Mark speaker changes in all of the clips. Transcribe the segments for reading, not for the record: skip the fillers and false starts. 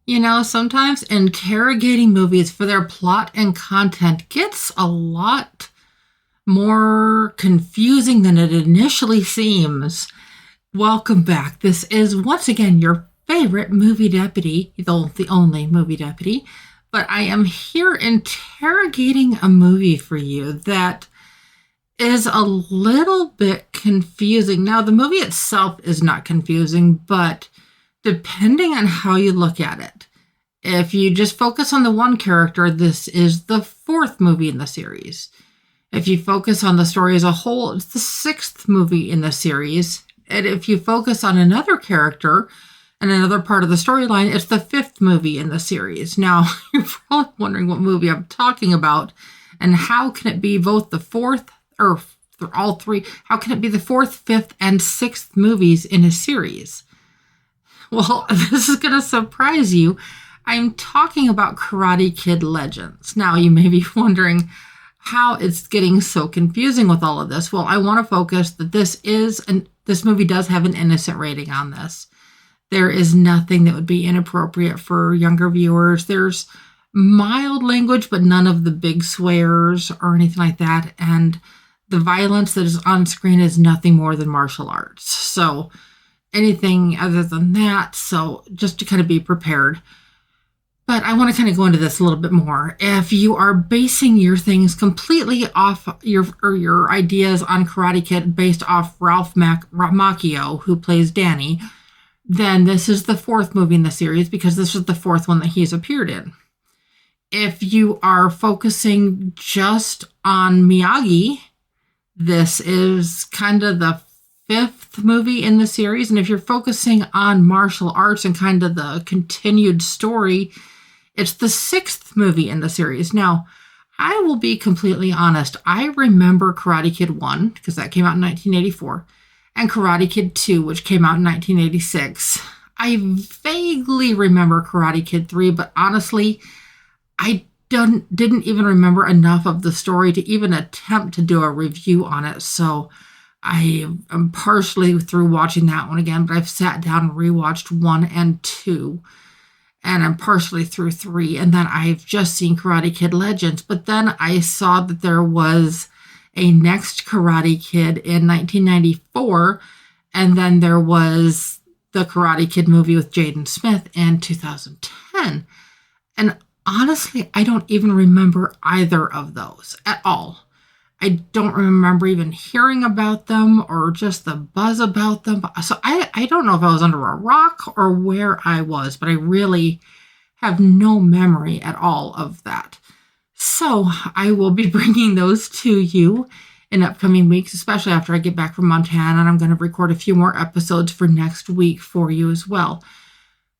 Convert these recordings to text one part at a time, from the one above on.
Speaker 1: Sometimes interrogating movies for their plot and content gets a lot more confusing than it initially seems. Welcome back. This is once again your favorite movie deputy, the only movie deputy, but I am here interrogating a movie for you that is a little bit confusing. Now, the movie itself is not confusing, but depending on how you look at it, if you just focus on the one character, this is the fourth movie in the series. If you focus on the story as a whole, it's the sixth movie in the series. And if you focus on another character and another part of the storyline, it's the fifth movie in the series. Now, you're probably wondering what movie I'm talking about and how can it be both the fourth or all three? How can it be the fourth, fifth, and sixth movies in a series? Well, this is going to surprise you. I'm talking about Karate Kid Legends. Now, you may be wondering how it's getting so confusing with all of this. Well, I want to focus that this movie does have an innocent rating on this. There is nothing that would be inappropriate for younger viewers. There's mild language, but none of the big swears or anything like that. And the violence that is on screen is nothing more than martial arts. So anything other than that. So just to kind of be prepared. But I want to kind of go into this a little bit more. If you are basing your things completely off your ideas on Karate Kid based off Ralph Macchio, who plays Danny, then this is the fourth movie in the series because this is the fourth one that he's appeared in. If you are focusing just on Miyagi, this is kind of the fifth movie in the series. And if you're focusing on martial arts and kind of the continued story, it's the sixth movie in the series. Now, I will be completely honest. I remember Karate Kid 1, because that came out in 1984, and Karate Kid 2, which came out in 1986. I vaguely remember Karate Kid 3, but honestly, I didn't even remember enough of the story to even attempt to do a review on it. So I am partially through watching that one again, but I've sat down and rewatched 1 and 2. And I'm partially through 3. And then I've just seen Karate Kid Legends. But then I saw that there was a next Karate Kid in 1994. And then there was the Karate Kid movie with Jaden Smith in 2010. And honestly, I don't even remember either of those at all. I don't remember even hearing about them or just the buzz about them. So I don't know if I was under a rock or where I was, but I really have no memory at all of that. So I will be bringing those to you in upcoming weeks, especially after I get back from Montana, and I'm going to record a few more episodes for next week for you as well.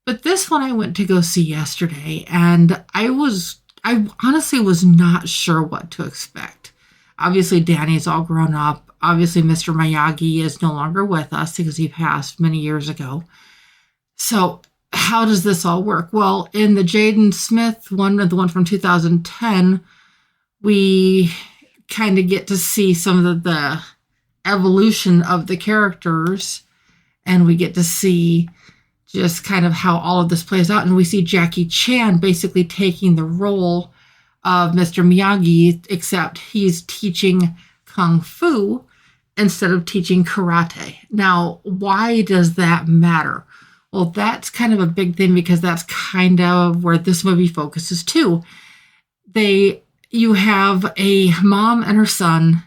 Speaker 1: But this one I went to go see yesterday, and I honestly was not sure what to expect. Obviously, Danny's all grown up. Obviously, Mr. Miyagi is no longer with us because he passed many years ago. So how does this all work? Well, in the Jaden Smith one, the one from 2010, we kind of get to see some of the evolution of the characters, and we get to see just kind of how all of this plays out. And we see Jackie Chan basically taking the role of Mr. Miyagi, except he's teaching Kung Fu instead of teaching karate. Now, why does that matter? Well, that's kind of a big thing because that's kind of where this movie focuses too. You have a mom and her son,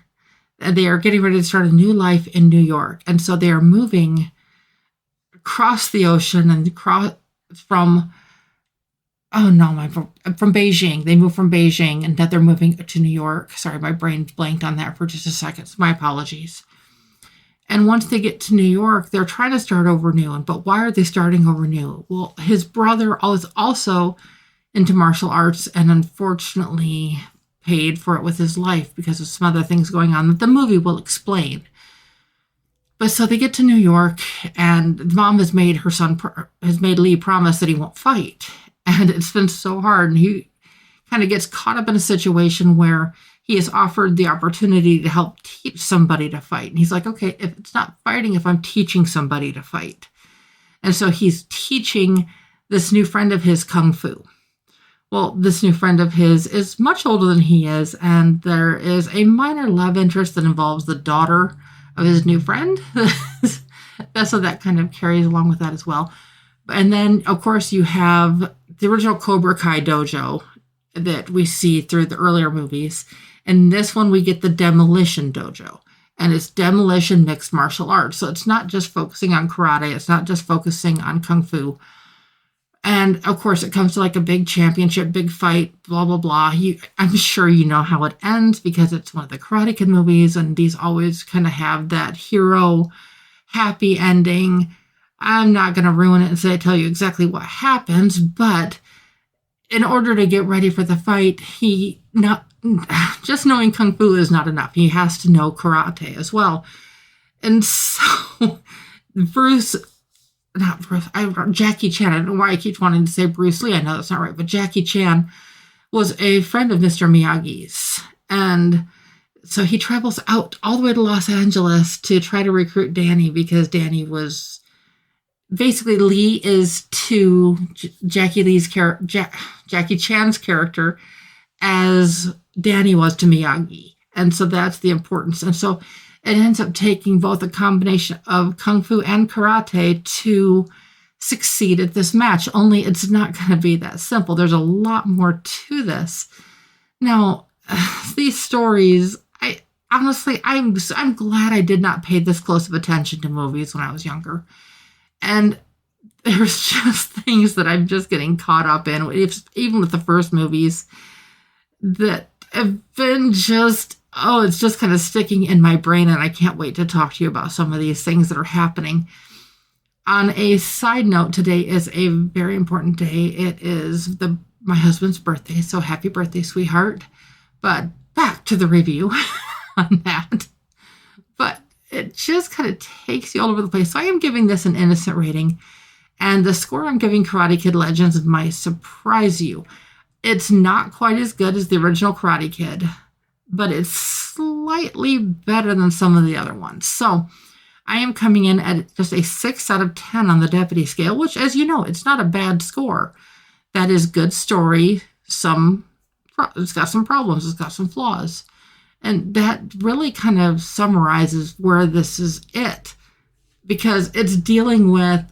Speaker 1: and they are getting ready to start a new life in New York. And so they are moving across the ocean and from Beijing. They moved from Beijing and that they're moving to New York. Sorry, my brain blanked on that for just a second. My apologies. And once they get to New York, they're trying to start over new. But why are they starting over new? Well, his brother is also into martial arts and unfortunately paid for it with his life because of some other things going on that the movie will explain. But so they get to New York, and the mom has made Lee promise that he won't fight. And it's been so hard. And he kind of gets caught up in a situation where he is offered the opportunity to help teach somebody to fight. And he's like, okay, if it's not fighting, if I'm teaching somebody to fight. And so he's teaching this new friend of his kung fu. Well, this new friend of his is much older than he is, and there is a minor love interest that involves the daughter of his new friend. So that kind of carries along with that as well. And then, of course, you have the original Cobra Kai dojo that we see through the earlier movies. And this one, we get the demolition dojo. And it's demolition mixed martial arts. So it's not just focusing on karate. It's not just focusing on kung fu. And, of course, it comes to like a big championship, big fight, blah, blah, blah. I'm sure you know how it ends because it's one of the Karate Kid movies. And these always kind of have that hero happy ending. I'm not going to ruin it and tell you exactly what happens. But in order to get ready for the fight, just knowing kung fu is not enough. He has to know karate as well. And so Jackie Chan, I don't know why I keep wanting to say Bruce Lee. I know that's not right, but Jackie Chan was a friend of Mr. Miyagi's. And so he travels out all the way to Los Angeles to try to recruit Danny because Danny was basically Lee is to Jackie Chan's character as Danny was to Miyagi. And so that's the importance. And so it ends up taking both a combination of kung fu and karate to succeed at this match. Only it's not going to be that simple. There's a lot more to this. Now, these stories, I'm glad I did not pay this close of attention to movies when I was younger. And there's just things that I'm just getting caught up in, even with the first movies, that have been it's just kind of sticking in my brain, and I can't wait to talk to you about some of these things that are happening. On a side note, today is a very important day. It is my husband's birthday, so happy birthday, sweetheart. But back to the review on that. But it just kind of takes you all over the place. So I am giving this an innocent rating, and the score I'm giving Karate Kid Legends might surprise you. It's not quite as good as the original Karate Kid, but it's slightly better than some of the other ones. So I am coming in at just a 6 out of 10 on the deputy scale, which, as you know, it's not a bad score. That is good story. It's got some problems. It's got some flaws. And that really kind of summarizes where this is it. Because it's dealing with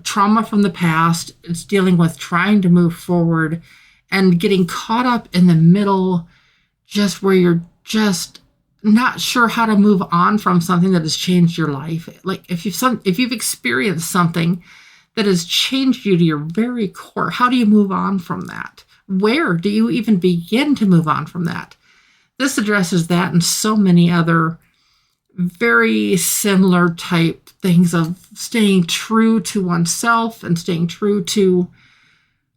Speaker 1: trauma from the past. It's dealing with trying to move forward and getting caught up in the middle, just where you're just not sure how to move on from something that has changed your life. Like if you've experienced something that has changed you to your very core, how do you move on from that? Where do you even begin to move on from that? This addresses that and so many other very similar type things of staying true to oneself and staying true to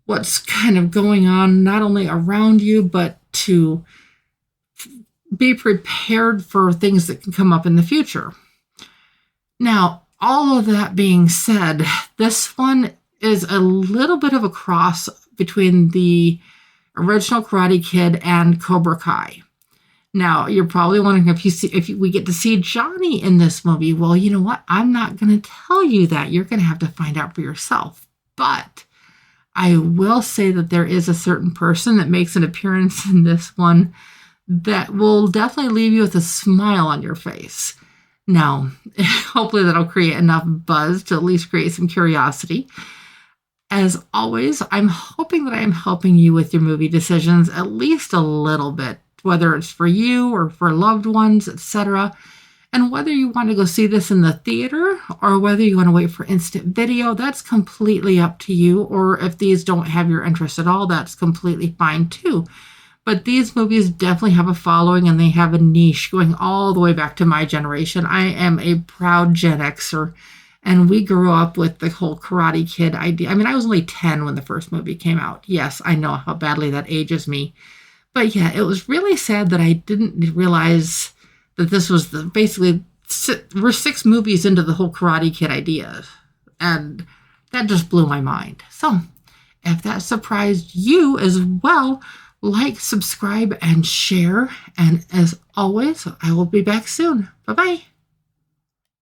Speaker 1: what's kind of going on, not only around you, but to be prepared for things that can come up in the future. Now, all of that being said, this one is a little bit of a cross between the original Karate Kid and Cobra Kai. Now, you're probably wondering if we get to see Johnny in this movie. Well, you know what? I'm not going to tell you that. You're going to have to find out for yourself. But I will say that there is a certain person that makes an appearance in this one that will definitely leave you with a smile on your face. Now, hopefully that'll create enough buzz to at least create some curiosity. As always, I'm hoping that I am helping you with your movie decisions at least a little bit, whether it's for you or for loved ones, etc. And whether you want to go see this in the theater or whether you want to wait for instant video, that's completely up to you. Or if these don't have your interest at all, that's completely fine too. But these movies definitely have a following and they have a niche going all the way back to my generation. I am a proud Gen Xer, and we grew up with the whole Karate Kid idea. I mean, I was only 10 when the first movie came out. Yes, I know how badly that ages me. But yeah, it was really sad that I didn't realize that this was we're 6 movies into the whole Karate Kid idea. And that just blew my mind. So if that surprised you as well, like, subscribe, and share. And as always, I will be back soon. Bye-bye.